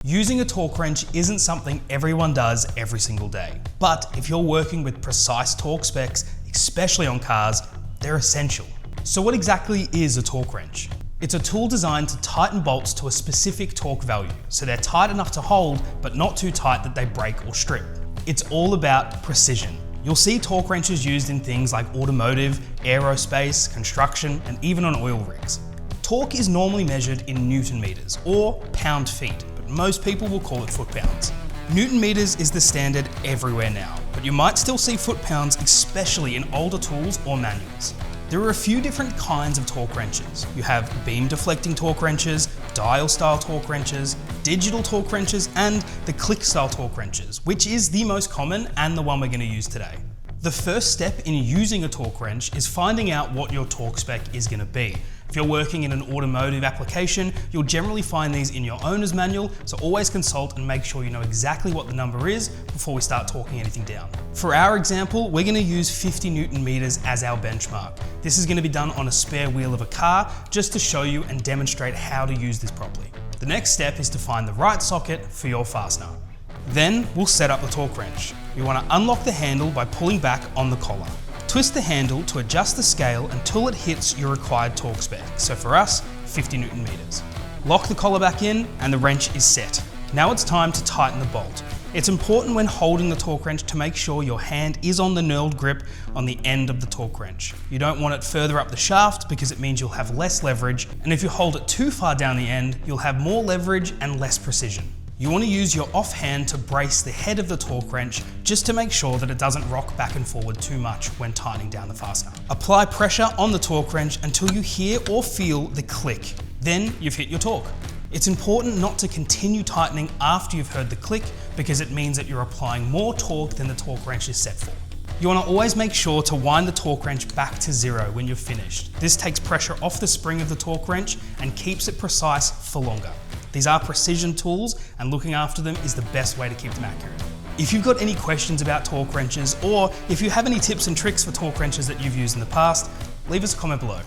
Using a torque wrench isn't something everyone does every single day. But if you're working with precise torque specs, especially on cars, they're essential. So what exactly is a torque wrench? It's a tool designed to tighten bolts to a specific torque value, so they're tight enough to hold, but not too tight that they break or strip. It's all about precision. You'll see torque wrenches used in things like automotive, aerospace, construction, and even on oil rigs. Torque is normally measured in Newton meters or pound-feet, but most people will call it foot-pounds. Newton meters is the standard everywhere now, but you might still see foot-pounds, especially in older tools or manuals. There are a few different kinds of torque wrenches. You have beam deflecting torque wrenches, dial style torque wrenches, digital torque wrenches, and the click style torque wrenches, which is the most common and the one we're going to use today. The first step in using a torque wrench is finding out what your torque spec is going to be. If you're working in an automotive application, you'll generally find these in your owner's manual, so always consult and make sure you know exactly what the number is before we start talking anything down. For our example, we're going to use 50 Newton meters as our benchmark. This is going to be done on a spare wheel of a car, just to show you and demonstrate how to use this properly. The next step is to find the right socket for your fastener. Then we'll set up the torque wrench. You want to unlock the handle by pulling back on the collar. Twist the handle to adjust the scale until it hits your required torque spec. So for us, 50 Newton meters. Lock the collar back in and the wrench is set. Now it's time to tighten the bolt. It's important when holding the torque wrench to make sure your hand is on the knurled grip on the end of the torque wrench. You don't want it further up the shaft because it means you'll have less leverage, and if you hold it too far down the end, you'll have more leverage and less precision. You want to use your offhand to brace the head of the torque wrench just to make sure that it doesn't rock back and forward too much when tightening down the fastener. Apply pressure on the torque wrench until you hear or feel the click. Then you've hit your torque. It's important not to continue tightening after you've heard the click because it means that you're applying more torque than the torque wrench is set for. You want to always make sure to wind the torque wrench back to zero when you're finished. This takes pressure off the spring of the torque wrench and keeps it precise for longer. These are precision tools and looking after them is the best way to keep them accurate. If you've got any questions about torque wrenches or if you have any tips and tricks for torque wrenches that you've used in the past, leave us a comment below.